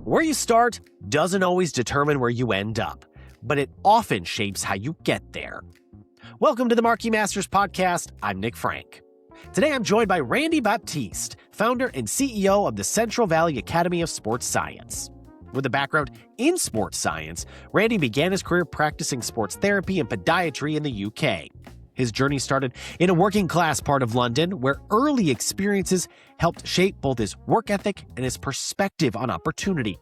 Where you start doesn't always determine where you end up, but it often shapes how you get there. Welcome to the Marquis Masters podcast. I'm Nick Franck. Today I'm joined by Randi Baptiste, founder and CEO of the Central Valley Academy of Sports Science. With a background in sports science, Randi began his career practicing sports therapy and podiatry in the UK. His journey started in a working-class part of London, where early experiences helped shape both his work ethic and his perspective on opportunity.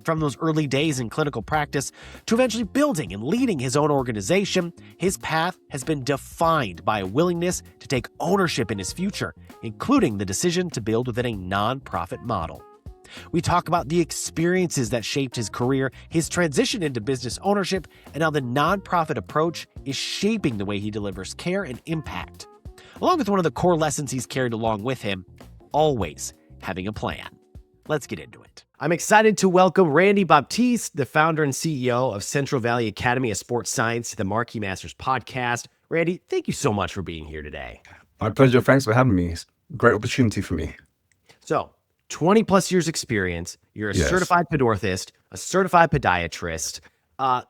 From those early days in clinical practice to eventually building and leading his own organization, his path has been defined by a willingness to take ownership in his future, including the decision to build within a non-profit model. We talk about the experiences that shaped his career, his transition into business ownership, and how the nonprofit approach is shaping the way he delivers care and impact. Along with one of the core lessons he's carried along with him, always having a plan. Let's get into it. I'm excited to welcome Randi Baptiste, the founder and CEO of Central Valley Academy of Sports Science, to the Marquis Masters podcast. Randi, thank you so much for being here today. My pleasure. Thanks for having me. It's a great opportunity for me. So, 20 plus years experience, you're a certified podorthist, a certified podiatrist.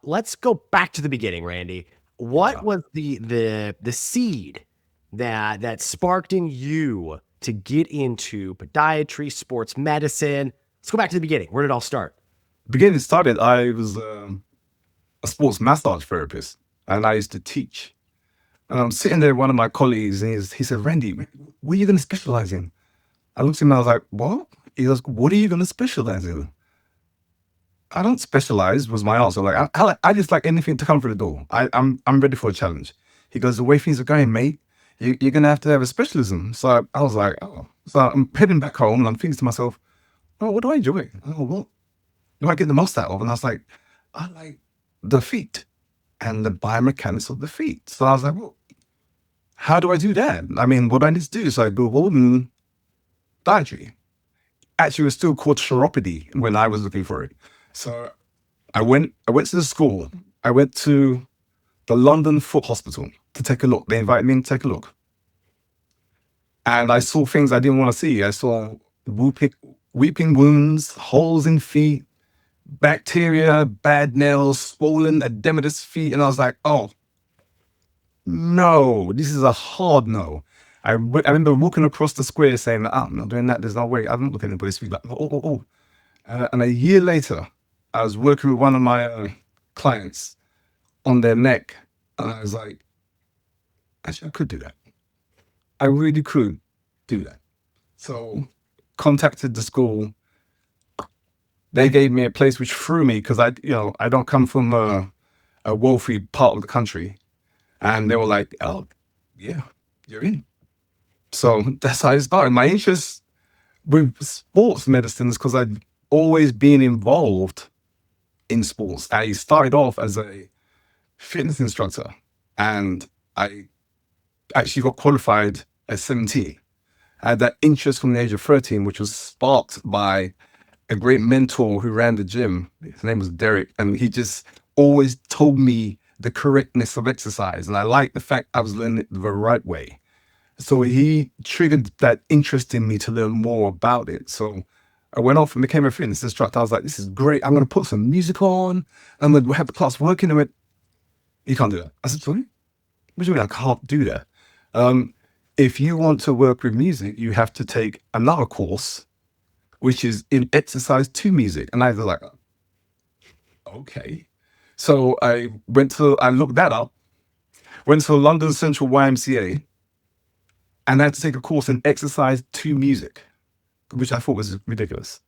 Let's go back to the beginning, Randi. What was the seed that sparked in you to get into podiatry, sports medicine? Let's go back to the beginning. Where did it all start? Beginning started, I was a sports massage therapist, and I used to teach. And I'm sitting there with one of my colleagues, and he said, "Randi, what are you going to specialize in?" I looked at him and I was like, "What?" He goes, "What are you going to specialize in?" "I don't specialize," was my answer. Like, I just like anything to come through the door. I'm ready for a challenge. He goes, "The way things are going, mate, you're going to have a specialism." So I was like, "Oh." So I'm heading back home and I'm thinking to myself, "Oh, what do I enjoy? Oh, what do I get the most out of?" And I was like, "I like the feet and the biomechanics of the feet." So I was like, "Well, how do I do that? I mean, what do I need to do?" So I Googled dietary. Actually, it was still called chiropody when I was looking for it. So I went to the school. I went to the London Foot Hospital to take a look. They invited me in to take a look. And I saw things I didn't want to see. I saw weeping wounds, holes in feet, bacteria, bad nails, swollen, edematous feet. And I was like, oh, no, this is a hard no. I remember walking across the square saying, "I'm not doing that. There's no way. I'm not looking at anybody's feet." Like, oh. And a year later, I was working with one of my clients on their neck. And I was like, actually, I could do that. I really could do that. So contacted the school. They gave me a place which threw me because I don't come from a wealthy part of the country. And they were like, "Oh, yeah, you're in." So that's how it started. My interest with sports medicine is because I'd always been involved in sports. I started off as a fitness instructor, and I actually got qualified at 17. I had that interest from the age of 13, which was sparked by a great mentor who ran the gym. His name was Derek, and he just always told me the correctness of exercise. And I liked the fact I was learning it the right way. So he triggered that interest in me to learn more about it. So I went off and became a fitness instructor. I was like, this is great. I'm going to put some music on. I'm going to have the class working. And went, "You can't do that." I said, "Sorry? What do you mean I can't do that?" If you want to work with music, you have to take another course, which is in exercise to music. And I was like, okay. So I looked that up, went to London Central YMCA, and I had to take a course in exercise to music, which I thought was ridiculous.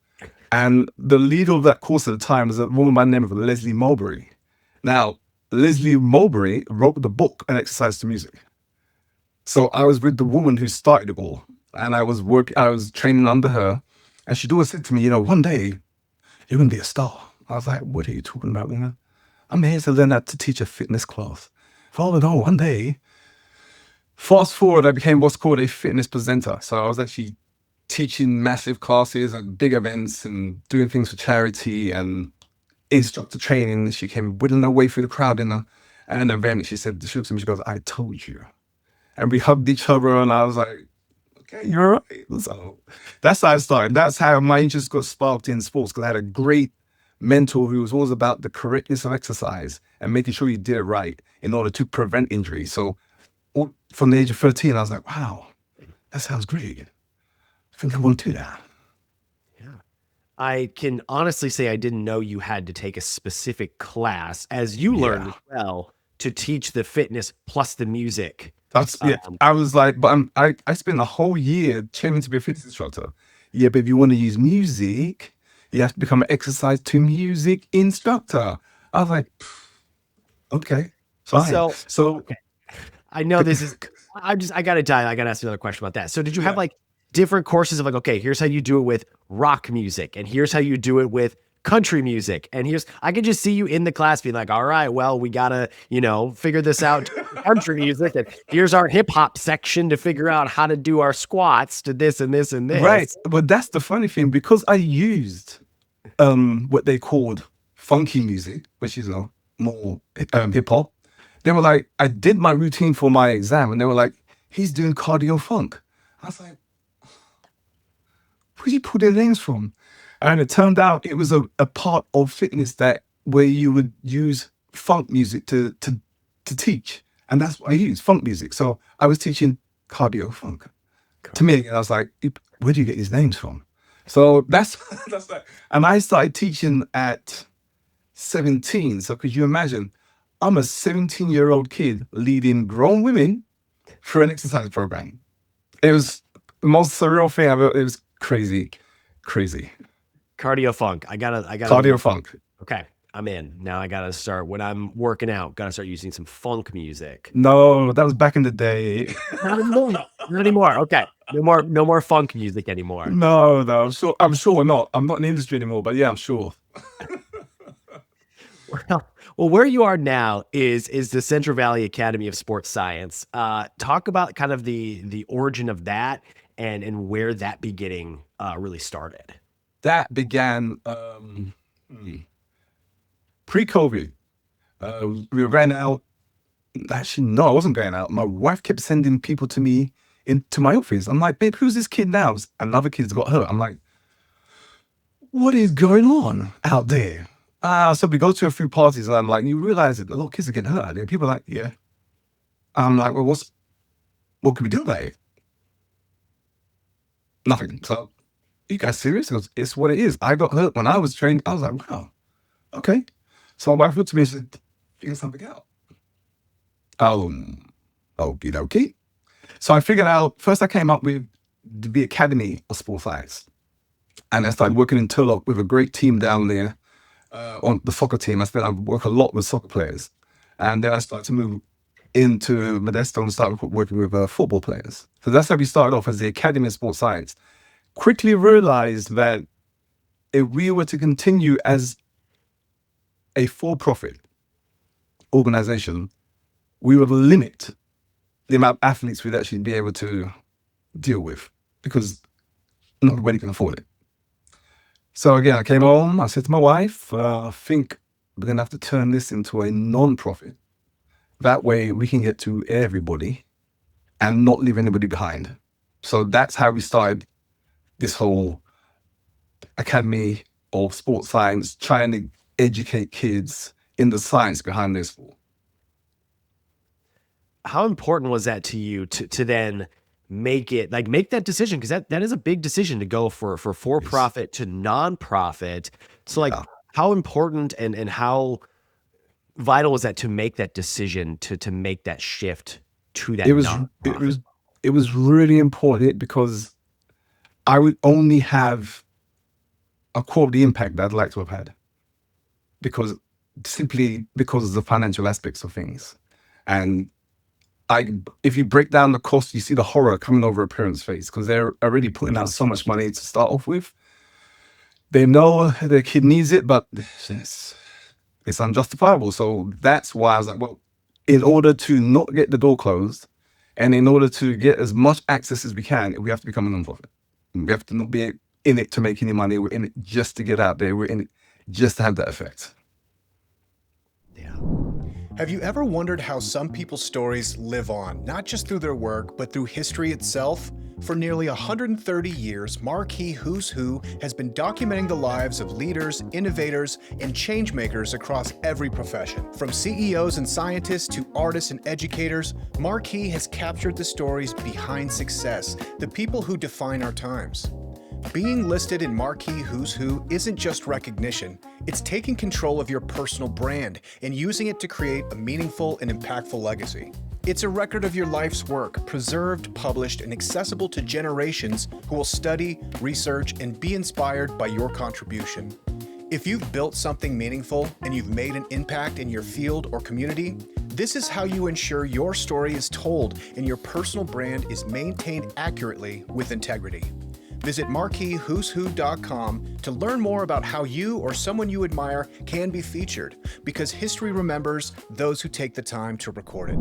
And the leader of that course at the time was a woman by the name of Leslie Mulberry. Now, Leslie Mulberry wrote the book An Exercise to Music. So I was with the woman who started it all, and I was training under her, and she'd always said to me, "One day you're going to be a star." I was like, "What are you talking about? I'm here to learn how to teach a fitness class." Father, no, one day. Fast forward, I became what's called a fitness presenter. So I was actually teaching massive classes at big events and doing things for charity and instructor training. She came whittling her way through the crowd in an event. She looked at me, she goes, "I told you." And we hugged each other, and I was like, okay, you're right. So that's how I started. That's how my interest got sparked in sports, because I had a great mentor who was always about the correctness of exercise and making sure you did it right in order to prevent injury. So from the age of 13, I was like, wow, that sounds great. I think I want to do that. I can honestly say I didn't know you had to take a specific class, as you learned as well, to teach the fitness plus the music. That's I was like, but I spent a whole year training to be a fitness instructor. Yeah, but if you want to use music, you have to become an exercise to music instructor. I was like, okay, fine. So okay. I know this is, I gotta ask you another question about that. So did you have like different courses of like, okay, here's how you do it with rock music, and here's how you do it with country music, and I could just see you in the class being like, all right, well, we gotta, figure this out country music, and here's our hip hop section to figure out how to do our squats to this and this and this. Right. But that's the funny thing, because I used what they called funky music, which is more hip hop. They were like, I did my routine for my exam, and they were like, he's doing cardio funk. I was like, where do you pull their names from? And it turned out it was a part of fitness where you would use funk music to teach. And that's what I used, funk music. So I was teaching cardio funk. To me, and I was like, where do you get these names from? So that's like, and I started teaching at 17. So could you imagine, I'm a 17-year-old kid leading grown women through an exercise program. It was the most surreal thing I've ever. It was crazy. Cardio funk. I gotta. Cardio funk. Okay, I'm in. Now I gotta start, when I'm working out, gotta start using some funk music. No, that was back in the day. Not anymore. Okay. No more funk music anymore. No, I'm sure not. I'm not in the industry anymore, but yeah, I'm sure. Well, where you are now is the Central Valley Academy of Sports Science. Talk about kind of the origin of that and where that beginning really started. That began pre-COVID. We were going out. Actually, no, I wasn't going out. My wife kept sending people to me into my office. I'm like, babe, who's this kid now? Another kid's got hurt. I'm like, what is going on out there? So we go to a few parties, and I'm like, you realize that a lot of kids are getting hurt out there. People are like, yeah. I'm like, well, what can we do about it? Nothing. So, you guys serious? He goes, it's what it is. I got hurt when I was trained. I was like, wow, okay. So my wife looked at me and said, figure something out. Okie dokie. So I figured out, first I came up with the Academy of Sports Science. And I started working in Turlock with a great team down there on the soccer team. I work a lot with soccer players. And then I started to move into Modesto and start working with football players. So that's how we started off, as the Academy of Sports Science. Quickly realized that if we were to continue as a for-profit organization, we would limit the amount of athletes we'd actually be able to deal with, because not everybody can afford it. So again, I came home, I said to my wife, I think we're going to have to turn this into a non-profit. That way we can get to everybody and not leave anybody behind. So that's how we started this whole Academy of Sports Science, trying to educate kids in the science behind this sport. How important was that to you to then make that decision? Because that is a big decision to go for-profit to nonprofit. So how important and how vital was that to make that decision to make that shift to that? It was really important, because I would only have a quarter of the impact that I'd like to have had, simply because of the financial aspects of things. And if you break down the cost, you see the horror coming over a parent's face, because they're already putting out so much money to start off with. They know their kid needs it, but it's unjustifiable. So that's why I was like, well, in order to not get the door closed, and in order to get as much access as we can, we have to become a non-profit. We have to not be in it to make any money. We're in it just to get out there. We're in it just to have that effect. Yeah. Have you ever wondered how some people's stories live on, not just through their work, but through history itself? For nearly 130 years, Marquis Who's Who has been documenting the lives of leaders, innovators, and changemakers across every profession. From CEOs and scientists to artists and educators, Marquis has captured the stories behind success, the people who define our times. Being listed in Marquis Who's Who isn't just recognition, it's taking control of your personal brand and using it to create a meaningful and impactful legacy. It's a record of your life's work, preserved, published, and accessible to generations who will study, research, and be inspired by your contribution. If you've built something meaningful and you've made an impact in your field or community, this is how you ensure your story is told and your personal brand is maintained accurately with integrity. Visit marquiswho'swho.com to learn more about how you or someone you admire can be featured, because history remembers those who take the time to record it.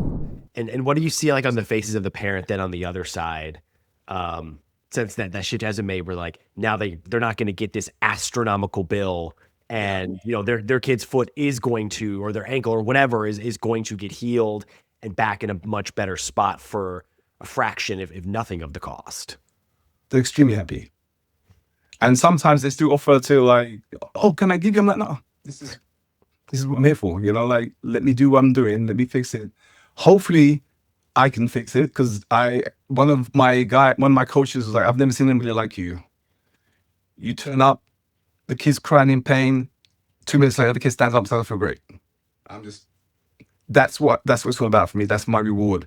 And what do you see like on the faces of the parent then on the other side? Since that shit hasn't made, where like now they're not going to get this astronomical bill, and you know their kid's foot is going to, or their ankle or whatever is going to get healed and back in a much better spot for a fraction, if nothing, of the cost. They're extremely happy. And sometimes they still offer to like, oh, can I give you? I'm like, no, this is what I'm here for. You know, like, let me do what I'm doing. Let me fix it. Hopefully I can fix it, because one of my coaches was like, I've never seen anybody like you. You turn up, the kid's crying in pain. 2 minutes later, the kid stands up and says, I feel great. That's what it's all about for me. That's my reward.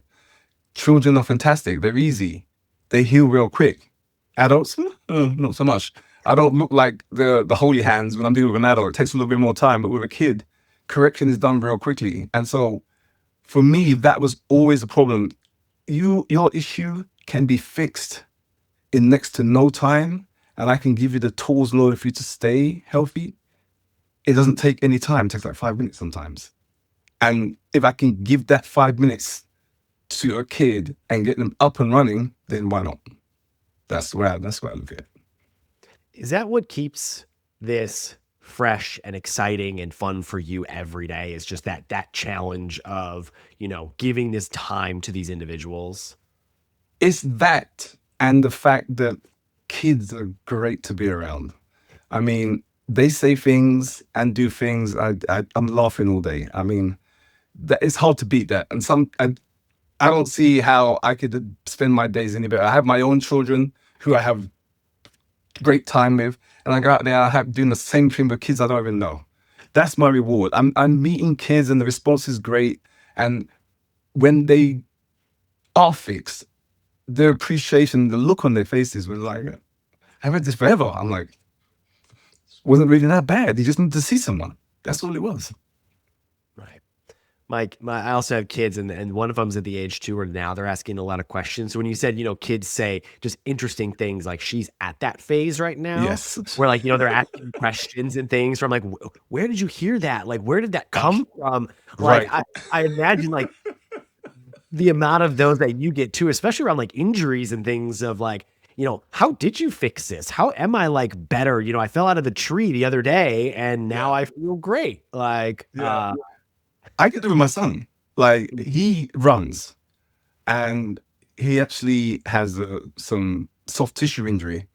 Children are fantastic. They're easy. They heal real quick. Adults, not so much. I don't look like the holy hands when I'm dealing with an adult. It takes a little bit more time, but with a kid, correction is done real quickly. And so for me, that was always a problem. Your issue can be fixed in next to no time, and I can give you the tools in order for you to stay healthy. It doesn't take any time. It takes like 5 minutes sometimes. And if I can give that 5 minutes to a kid and get them up and running, then why not? That's where I look at it. Is that what keeps this fresh and exciting and fun for you every day? Is just that challenge of, you know, giving this time to these individuals? It's that, and the fact that kids are great to be around. I mean, they say things and do things. I'm laughing all day. I mean, it's hard to beat that. And I don't see how I could spend my days any better. I have my own children who I have great time with, and I go out there, doing the same thing with kids I don't even know. That's my reward. I'm meeting kids, and the response is great. And when they are fixed, their appreciation, the look on their faces was like, I've had this forever. I'm like, wasn't really that bad. You just need to see someone. That's all it was. Right. Mike, I also have kids, and one of them's at the age too where now they're asking a lot of questions. So when you said, you know, kids say just interesting things, like she's at that phase right now. Yes. Where like, you know, they're asking questions and things from like, where did you hear that? Like, where did that come from? Like, Right. I imagine like the amount of those that you get too, especially around like injuries and things of like, you know, how did you fix this? How am I like better? You know, I fell out of the tree the other day and now I feel great. Like, I could do it with my son. Like, he runs, and he actually has some soft tissue injury,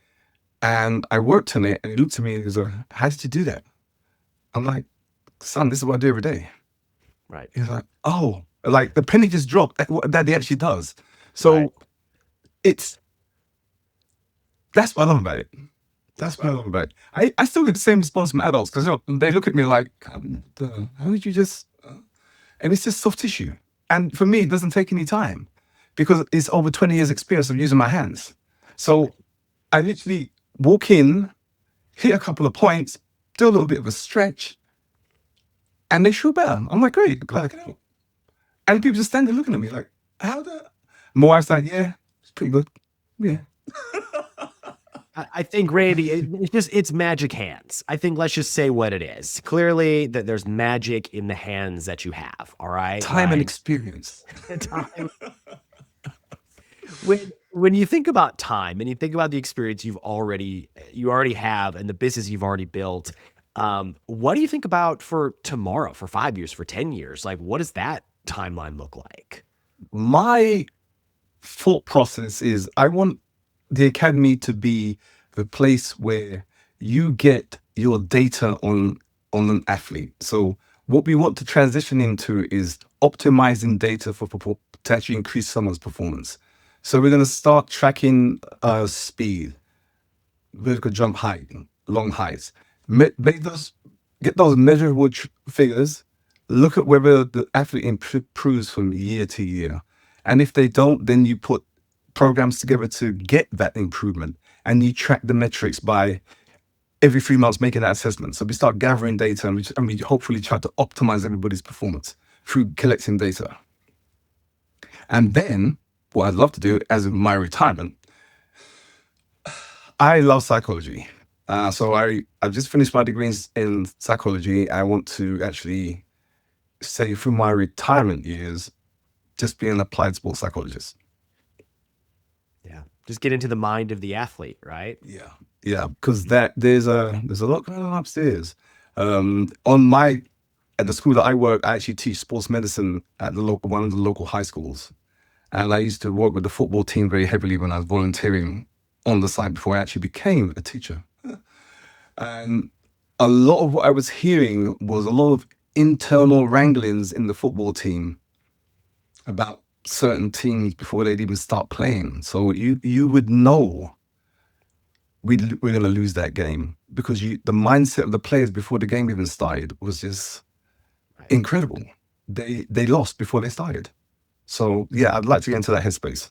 and I worked on it, and he looked at me and he was like, how did you do that? I'm like, son, this is what I do every day. right. He's like, oh, like the penny just dropped. That he actually does. So that's what I love about it. That's what I love about it. I still get the same response from adults, because they look at me like, how did you just... And it's just soft tissue. And for me, it doesn't take any time, because it's over 20 years experience of using my hands. So I literally walk in, hit a couple of points, do a little bit of a stretch, and they feel better. I'm like, great, glad I can help. And people just stand there looking at me like, how the... My wife's like, yeah, it's pretty good. Yeah. I think, Randy, it's magic hands. I think let's just say what it is. Clearly that there's magic in the hands that you have. All right. Time and experience. Time. When you think about time and you think about the experience you already have and the business you've already built, What do you think about for tomorrow, for 5 years, for 10 years? Like, what does that timeline look like? My thought process is I want the academy to be the place where you get your data on an athlete. So what we want to transition into is optimizing data to actually increase someone's performance. So we're going to start tracking speed, vertical jump height, long heights. Make those, get those measurable figures. Look at whether the athlete improves from year to year. And if they don't, then you put programs together to get that improvement, and you track the metrics by every 3 months making that assessment. So we start gathering data, and we hopefully try to optimize everybody's performance through collecting data. And then what I'd love to do as my retirement, I love psychology. So I've just finished my degree in psychology. I want to actually say through my retirement years, just be an applied sports psychologist. Yeah. Just get into the mind of the athlete, right? Yeah, because there's a lot going on upstairs. At the school that I work, I actually teach sports medicine at one of the local high schools, and I used to work with the football team very heavily when I was volunteering on the side before I actually became a teacher. And a lot of what I was hearing was a lot of internal wranglings in the football team about certain teams before they'd even start playing. So you would know we're going to lose that game because the mindset of the players before the game even started was just incredible. They lost before they started. So yeah, I'd like to get into that headspace.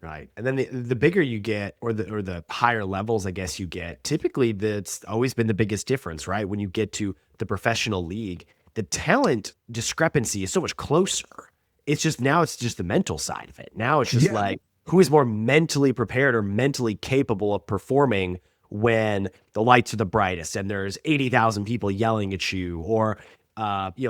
Right. And then the bigger you get, or the higher levels, I guess you get, typically that's always been the biggest difference, right? When you get to the professional league, the talent discrepancy is so much closer. It's just the mental side of it. Now it's just like, who is more mentally prepared or mentally capable of performing when the lights are the brightest and there's 80,000 people yelling at you, or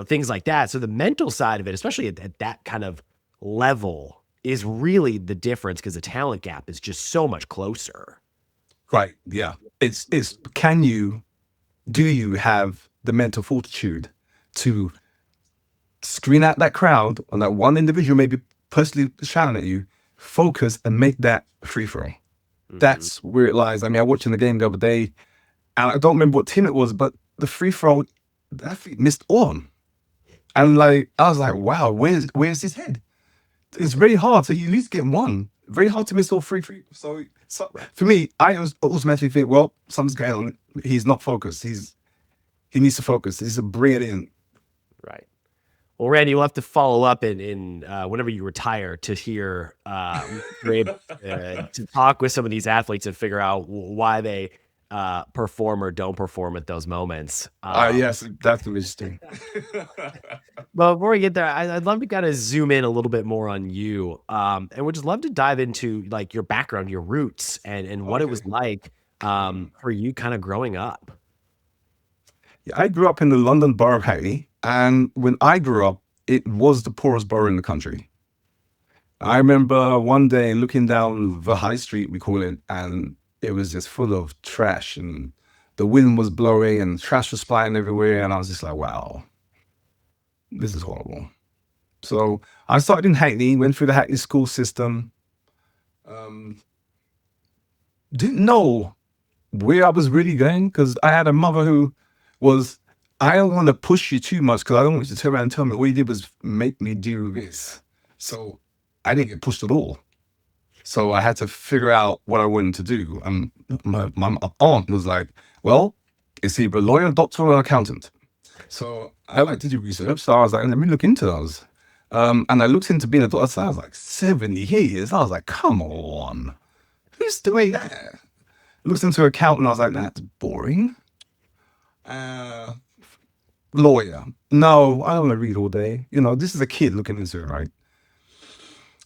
things like that. So the mental side of it, especially at that kind of level, is really the difference, because the talent gap is just so much closer. Right. Yeah. It's do you have the mental fortitude to screen out that crowd on that one individual, maybe personally shouting at you, focus and make that free throw? Mm-hmm. That's where it lies. I mean, I watched in the game the other day, and I don't remember what team it was, but the free throw, the athlete missed on. And I was like, wow, where's his head? It's very hard. So you at least get one. Very hard to miss all free. So for me, I automatically think, well, something's going on. He's not focused. He needs to focus. He's a bring it in. Right. Well, Randy, we'll have to follow up in whenever you retire to hear you're able to talk with some of these athletes and figure out why they perform or don't perform at those moments. Yes, that's interesting. But before we get there, I'd love to kind of zoom in a little bit more on you, and we'd just love to dive into like your background, your roots, and what it was like for you kind of growing up. Yeah, I grew up in the London borough of Hackney, and when I grew up, it was the poorest borough in the country. I remember one day looking down the high street, we call it, and it was just full of trash, and the wind was blowing and trash was flying everywhere. And I was just like, wow, this is horrible. So I started in Hackney, went through the Hackney school system. Didn't know where I was really going, because I had a mother who was, I don't want to push you too much because I don't want you to turn around and tell me all you did was make me do this. So I didn't get pushed at all. So I had to figure out what I wanted to do. And my aunt was like, well, it's either a lawyer, doctor, or accountant. So I like to do research. So I was like, let me look into those. And I looked into being a doctor. So I was like, 7 years. I was like, come on. Who's doing that? Looked into accountant. I was like, that's boring. Lawyer. No, I don't want to read all day. This is a kid looking into it, right?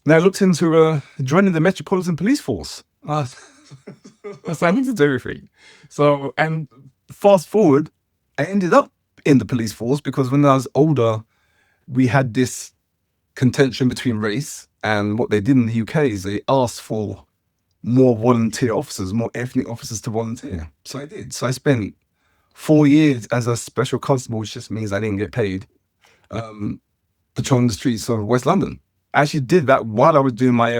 Now I looked into joining the Metropolitan Police Force. I was like, I need to do everything. So, and fast forward, I ended up in the police force because when I was older, we had this contention between race, and what they did in the UK is they asked for more volunteer officers, more ethnic officers to volunteer. So I did. So I spent 4 years as a special constable, which just means I didn't get paid, patrolling the streets of West London. I actually did that while I was doing my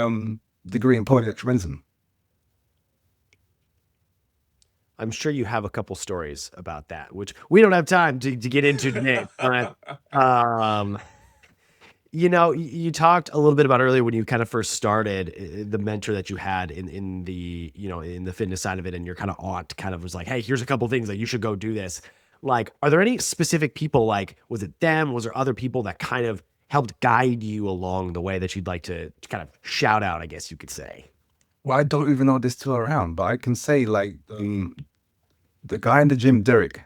degree in podiatrism. I'm sure you have a couple stories about that, which we don't have time to get into today. But, you talked a little bit about earlier when you kind of first started, the mentor that you had in the, in the fitness side of it, and your kind of aunt kind of was like, hey, here's a couple things that you should go do this. Like, are there any specific people, like, was it them? Was there other people that kind of helped guide you along the way that you'd like to kind of shout out, I guess you could say? Well, I don't even know if they're still around, but I can say, like, the guy in the gym, Derek,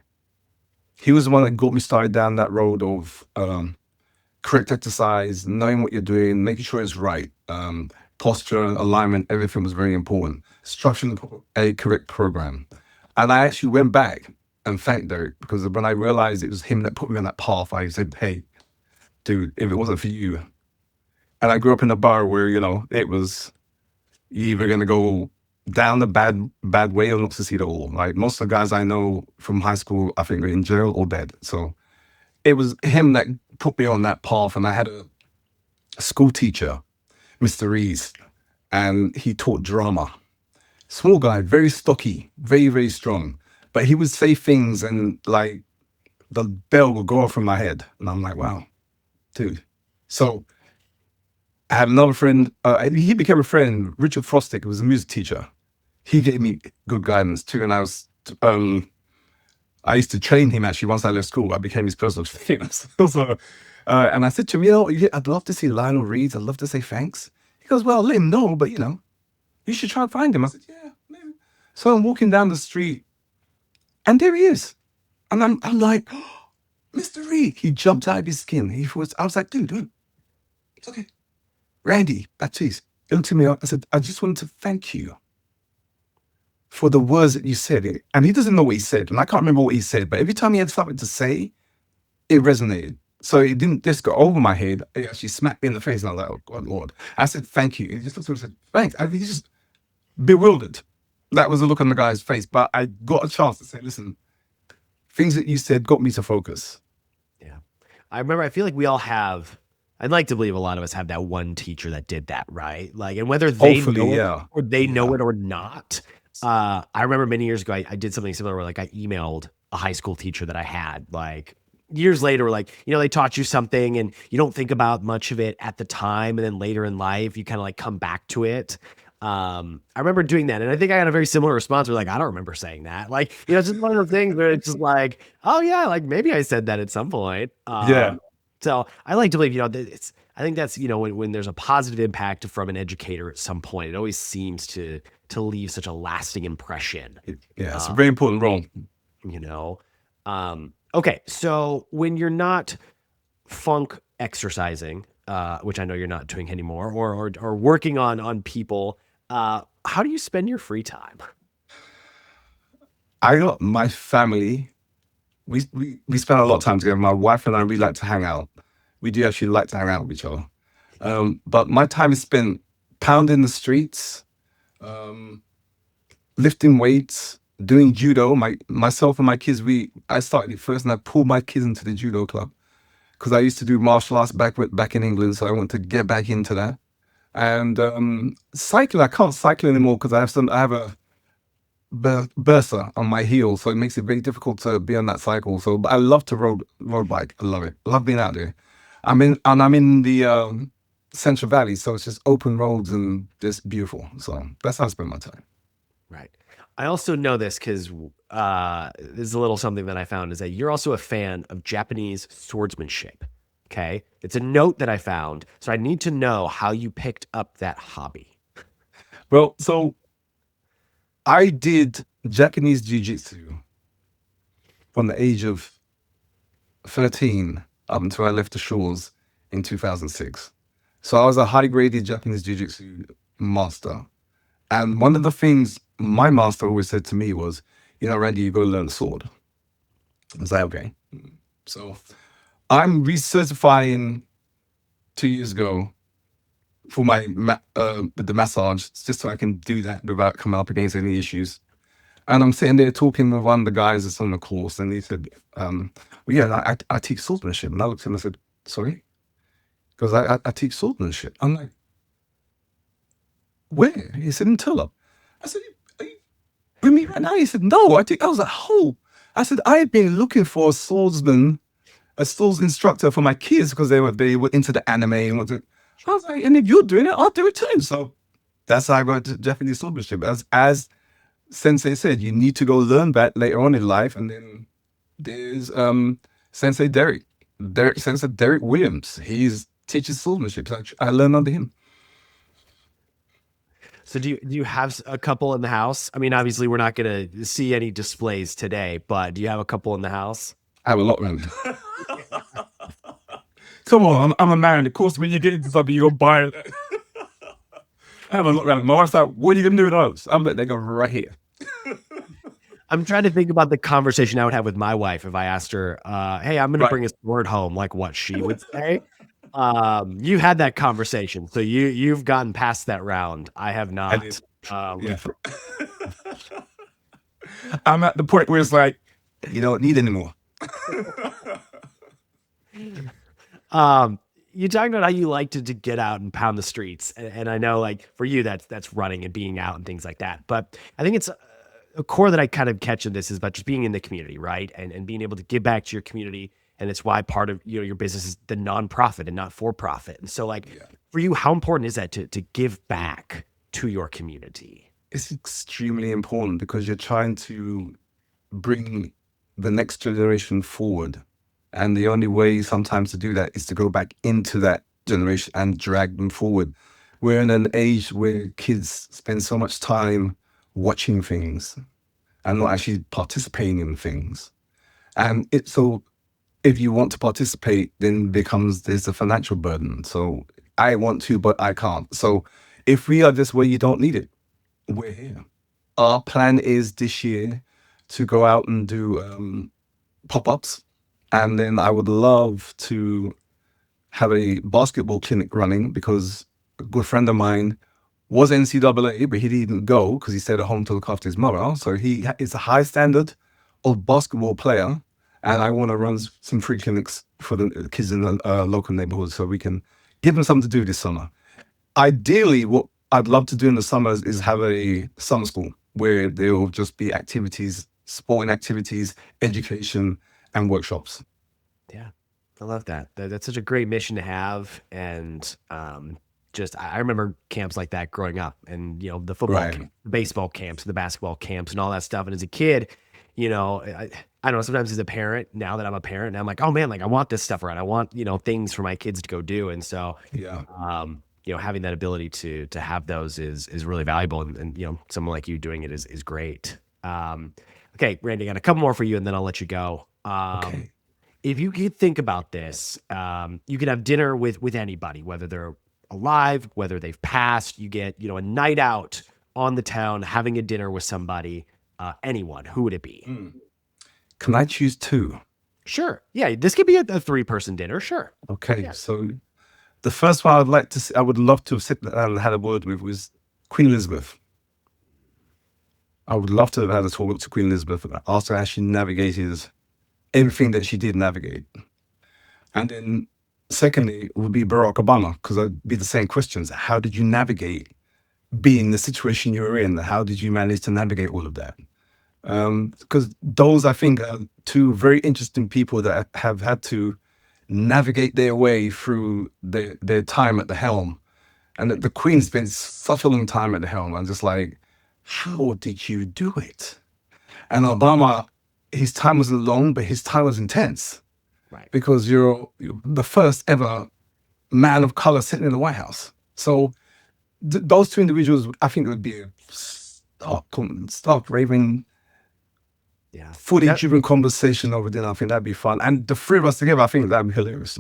he was the one that got me started down that road of correct exercise, knowing what you're doing, making sure it's right. Posture, alignment, everything was very important. Structuring a correct program. And I actually went back and thanked Derek, because when I realized it was him that put me on that path, I said, hey, dude, if it wasn't for you. And I grew up in a bar where, it was you're either going to go down the bad way or not succeed at all. Like most of the guys I know from high school, I think, are in jail or dead. So it was him that put me on that path. And I had a school teacher, Mr. Rees, and he taught drama. Small guy, very stocky, very, very strong. But he would say things and like the bell would go off from my head. And I'm like, wow, dude. So I had another friend, he became a friend, Richard Frostick, who was a music teacher. He gave me good guidance too. And I used to train him actually once I left school. I became his personal trainer. And I said to him, I'd love to see Lionel Reed. I'd love to say thanks. He goes, well, let him know, but you should try and find him. I said, yeah, maybe. So I'm walking down the street and there he is. And I'm like, oh, Mr. Reed. He jumped out of his skin. I was like, dude, it's okay. Randi Baptiste. He looked at me. I said, I just wanted to thank you for the words that you said. And he doesn't know what he said. And I can't remember what he said. But every time he had something to say, it resonated. So it didn't just go over my head. It actually smacked me in the face. And I was like, oh, God, Lord. I said, thank you. He just looked at me and said, thanks. I was just bewildered. That was the look on the guy's face. But I got a chance to say, listen, things that you said got me to focus. Yeah. I remember, I feel like we all have, I'd like to believe a lot of us have that one teacher that did that, right? Like, and whether they know it or not. I remember many years ago, I did something similar where like I emailed a high school teacher that I had like years later, like, they taught you something and you don't think about much of it at the time. And then later in life, you kind of like come back to it. I remember doing that. And I think I got a very similar response where like, I don't remember saying that. Like, it's just one of those things where it's just like, oh yeah, like maybe I said that at some point. So I like to believe, I think that's, when there's a positive impact from an educator at some point, it always seems to leave such a lasting impression. Yeah, it's a very important role. Okay, so when you're not funk exercising, which I know you're not doing anymore, or working on people, how do you spend your free time? I got my family. We spend a lot of time together. My wife and I really like to hang out. We do actually like to hang out with each other. But my time is spent pounding the streets, lifting weights, doing judo. Myself and my kids, I started it first and I pulled my kids into the judo club because I used to do martial arts back in England. So I want to get back into that. And cycling, I can't cycle anymore because I have a bursa on my heel, so it makes it very difficult to be on that cycle. So, but I love to road bike. I love it. I love being out there. I'm in the Central Valley, so it's just open roads and just beautiful. So that's how I spend my time. Right. I also know this because this is a little something that I found is that you're also a fan of Japanese swordsmanship. Okay, it's a note that I found, so I need to know how you picked up that hobby. Well, so I did Japanese jiu-jitsu from the age of 13 up until I left the shores in 2006. So I was a high-graded Japanese jiu-jitsu master. And one of the things my master always said to me was, Randy, you got to learn the sword. I was like, okay. So I'm recertifying 2 years ago for my with the massage, just so I can do that without coming up against any issues. And I'm sitting there talking with one of the guys that's on the course, and he said, well, yeah, I teach swordsmanship. And I looked at him and I said, sorry? Because I teach swordsmanship. I'm like, where? He said, in Tullow. I said, are you with me right now? He said, no. I was like, oh. I said, I had been looking for a swords instructor for my kids because they were into the anime and what. I was like, and if you're doing it, I'll do it too. So that's how I got to Japanese swordsmanship. As Sensei said, you need to go learn that later on in life. And then there's Sensei Sensei Derek Williams. He's teaches swordsmanship. So I learned under him. So do you have a couple in the house? I mean, obviously we're not going to see any displays today, but do you have a couple in the house? I have a lot around. Come on, I'm a man. Of course, when you get into something, you go buy it. I have a lot around. My wife's like, what are you going to do with those? I'm like, they go right here. I'm trying to think about the conversation I would have with my wife if I asked her, hey, I'm going to bring a sword home, like what she would say. You had that conversation, so you've gotten past that round. I have not. Yeah. I'm at the point where it's like, you don't need any more. You talked about how you like to get out and pound the streets, and I know, like, for you that's running and being out and things like that. But I think it's a core that I kind of catch in this is about just being in the community, right, and being able to give back to your community. And it's why part of your business is the nonprofit and not for profit. And so, like, for you, how important is that to give back to your community? It's extremely important because you're trying to bring the next generation forward. And the only way sometimes to do that is to go back into that generation and drag them forward. We're in an age where kids spend so much time watching things and not actually participating in things. And if you want to participate, then there's a financial burden. So I want to, but I can't. So if we are just where you don't need it, we're here. Our plan is this year to go out and do pop-ups. And then I would love to have a basketball clinic running because a good friend of mine was NCAA, but he didn't go because he stayed at home to look after his mother. So he is a high standard of basketball player. And I want to run some free clinics for the kids in the local neighborhood so we can give them something to do this summer. Ideally, what I'd love to do in the summers is have a summer school where there will just be activities, sporting activities, education, and workshops. Yeah, I love that. That's such a great mission to have. And I remember camps like that growing up and, the football, camp, the baseball camps, the basketball camps and all that stuff. And as a kid, I don't know, sometimes as a parent, now that I'm a parent, I'm like, oh man, like I want this stuff around. I want, things for my kids to go do. And so, having that ability to have those is really valuable. And someone like you doing it is great. Okay, Randy, I got a couple more for you and then I'll let you go. Okay. If you could think about this, you could have dinner with anybody, whether they're alive, whether they've passed, you get, a night out on the town, having a dinner with somebody, anyone, who would it be? Can I choose two? Sure. Yeah, this could be a 3-person dinner. Sure. Okay. Yeah. So the first one I would love to have sit down and had a word with was Queen Elizabeth. I would love to have had a talk to Queen Elizabeth and ask her how she navigated everything that she did navigate. And then secondly would be Barack Obama, because I'd be the same questions. How did you navigate being the situation you were in? How did you manage to navigate all of that? Because those, I think, are two very interesting people that have had to navigate their way through their time at the helm. And the Queen spent such a long time at the helm. I'm just like, how did you do it? And Obama, his time wasn't long, but his time was intense. Right. Because you're the first ever man of color sitting in the White House. So those two individuals, I think it would be a stark raving, footage-driven conversation over dinner. I think that'd be fun. And the three of us together, I think that'd be hilarious.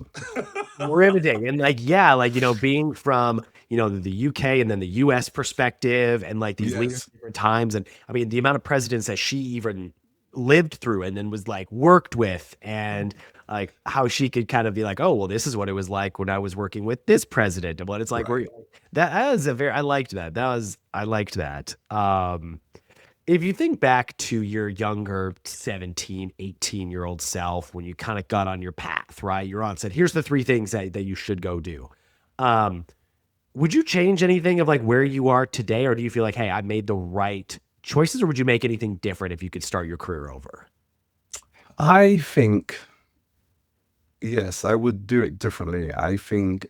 Riveting. And being from, the UK and then the US perspective and like these leaders at different times. And I mean, the amount of presidents that she even lived through and then was like worked with and like how she could kind of be like, oh, well, this is what it was like when I was working with this president. But it's like, that is I liked that. I liked that. If you think back to your younger 17, 18-year-old self when you kind of got on your path, right? You're on said, here's the three things that you should go do. Um, would you change anything of like where you are today? Or do you feel like, hey, I made the right choices? Or would you make anything different if you could start your career over? I think, yes, I would do it differently. I think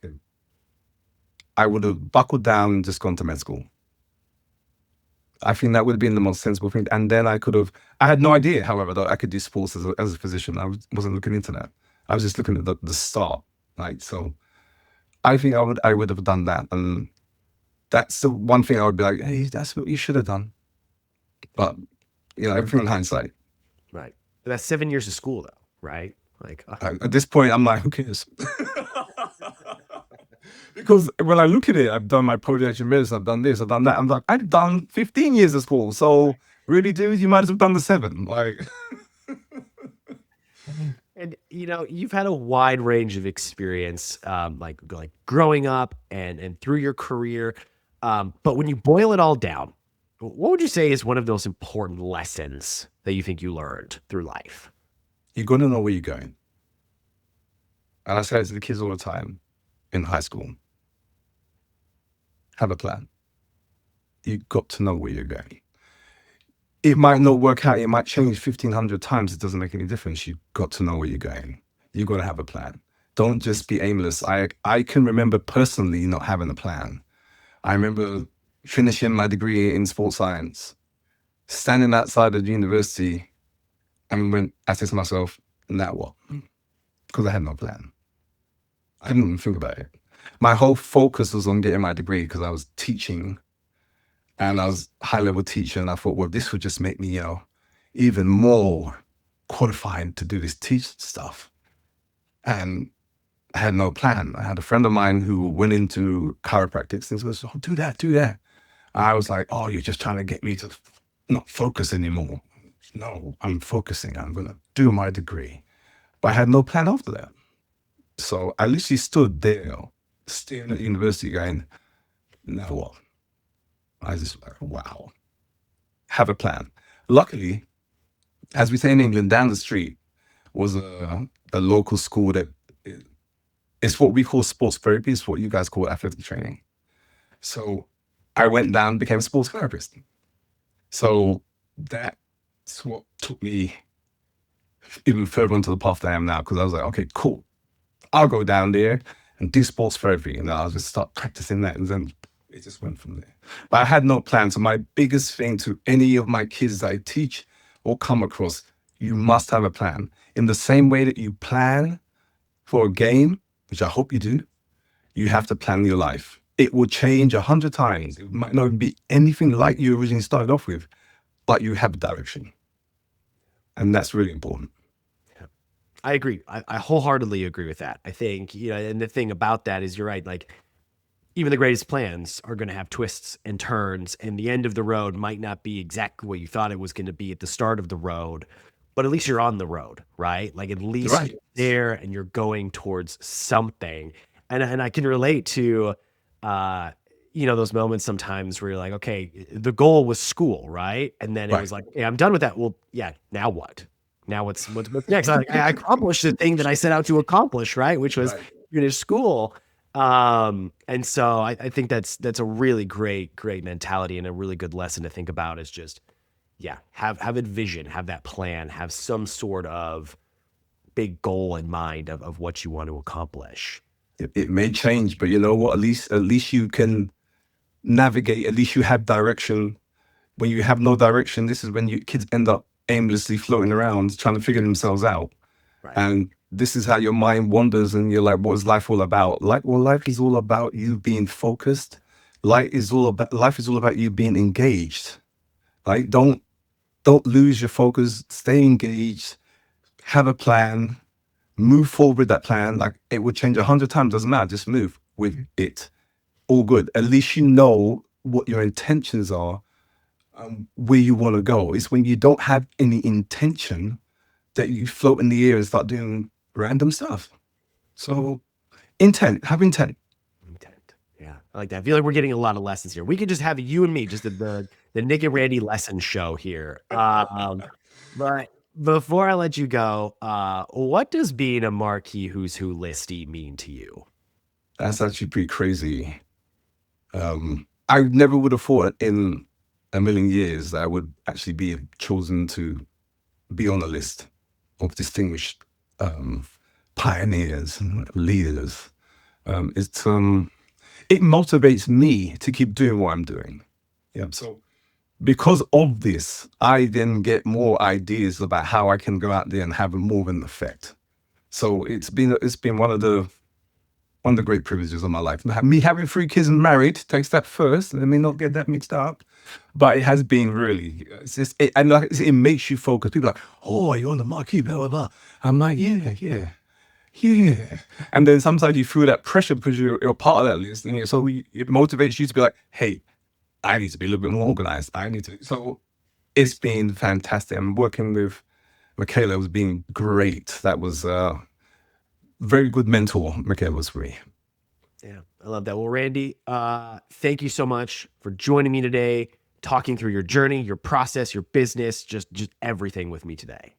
I would have buckled down and just gone to med school. I think that would have been the most sensible thing. And then I had no idea, however, that I could do sports as a physician. Wasn't looking into that. I was just looking at the start. Like, so I think I would have done that. And that's the one thing I would be like, hey, that's what you should have done. But, everything in hindsight. Right. But that's 7 years of school though, right? Like At this point, I'm like, who cares? Because when I look at it, I've done my podiatric medicine, I've done this, I've done that. I'm like, I've done 15 years of school. So really, dude, you might as well have done the 7. Like, and you've had a wide range of experience, like growing up and through your career. But when you boil it all down, what would you say is one of those important lessons that you think you learned through life? you're going to know where you're going. And I say it to the kids all the time in high school. Have a plan. You've got to know where you're going. It might not work out. It might change 1,500 times. It doesn't make any difference. You've got to know where you're going. You've got to have a plan. Don't just be aimless. I can remember personally not having a plan. I remember finishing my degree in sports science, standing outside of the university, and when I said to myself, now what? Because I had no plan. I didn't even think about it. My whole focus was on getting my degree because I was teaching and I was a high-level teacher. And I thought, well, this would just make me, even more qualified to do this teach stuff. And I had no plan. I had a friend of mine who went into chiropractic and goes, oh, do that. I was like, oh, you're just trying to get me to not focus anymore. No, I'm focusing. I'm going to do my degree. But I had no plan after that. So I literally stood there, staring at the university going, now what? I just like, wow. Have a plan. Luckily, as we say in England, down the street was a local school that it's what we call sports therapy. It's what you guys call athletic training. So I went down, became a sports therapist. So that's what took me even further onto the path that I am now, because I was like, okay, cool. I'll go down there and do sports therapy, and I'll just start practicing that, and then it just went from there. But I had no plan. So my biggest thing to any of my kids that I teach or come across, you must have a plan. In the same way that you plan for a game, which I hope you do, you have to plan your life. It will change 100 times. It might not be anything like you originally started off with, but you have a direction. And that's really important. I agree. I wholeheartedly agree with that. I think, and the thing about that is you're right. Like, even the greatest plans are going to have twists and turns, and the end of the road might not be exactly what you thought it was going to be at the start of the road, but at least you're on the road, right? Like, at least you're there and you're going towards something. And I can relate to, those moments sometimes where you're like, okay, the goal was school, right? And then it was like, hey, I'm done with that. Well, yeah, now what? Now what's next? I accomplished the thing that I set out to accomplish, right? Which was finish school. And so I think that's a really great mentality and a really good lesson to think about is just, have a vision, have that plan, have some sort of big goal in mind of what you want to accomplish. It may change, but you know what? At least you can navigate. At least you have direction. When you have no direction, this is when kids end up aimlessly floating around trying to figure themselves out. Right. And this is how your mind wanders, and you're like, what is life all about? Life is all about you being focused. Life is all about you being engaged. Right? Don't lose your focus. Stay engaged. Have a plan. Move forward with that plan. Like, it will change 100 times. Doesn't matter. Just move with it. All good. At least you know what your intentions are, where you want to go. It's when you don't have any intention that you float in the air and start doing random stuff. So have intent. Yeah, I like that. I feel like we're getting a lot of lessons here. We could just have you and me, just the the Nick and Randy lesson show here. But before I let you go, what does being a Marquis Who's Who listie mean to you? That's actually pretty crazy. I never would have thought in a million years that I would actually be chosen to be on a list of distinguished pioneers and leaders. It motivates me to keep doing what I'm doing. Yeah. So because of this, I then get more ideas about how I can go out there and have more of an effect. So it's been one of the great privileges of my life. Me having 3 kids and married takes that first. Let me not get that mixed up. But it has been really, it makes you focus. People are like, oh, you're on the Marquis, blah, blah, blah. I'm like, yeah. And then sometimes you feel that pressure because you're part of that list. And so it motivates you to be like, hey, I need to be a little bit more organized. So it's been fantastic. I'm working with Michaela has been great. That was very good mentor, Michaela was for me. Yeah, I love that. Well, Randy, thank you so much for joining me today, talking through your journey, your process, your business, just everything with me today.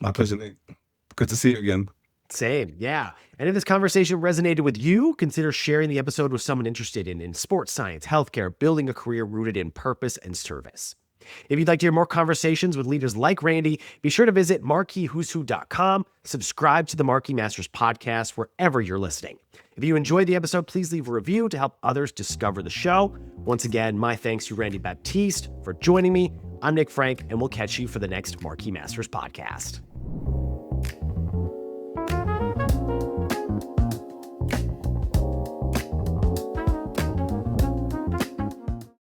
My pleasure, Nick. Good to see you again. Same, yeah. And if this conversation resonated with you, consider sharing the episode with someone interested in sports science, healthcare, building a career rooted in purpose and service. If you'd like to hear more conversations with leaders like Randy, be sure to visit marquiswhoswho.com, subscribe to the Marquis Masters podcast wherever you're listening. If you enjoyed the episode, please leave a review to help others discover the show. Once again, my thanks to Randi Baptiste for joining me. I'm Nick Franck, and we'll catch you for the next Marquis Masters podcast.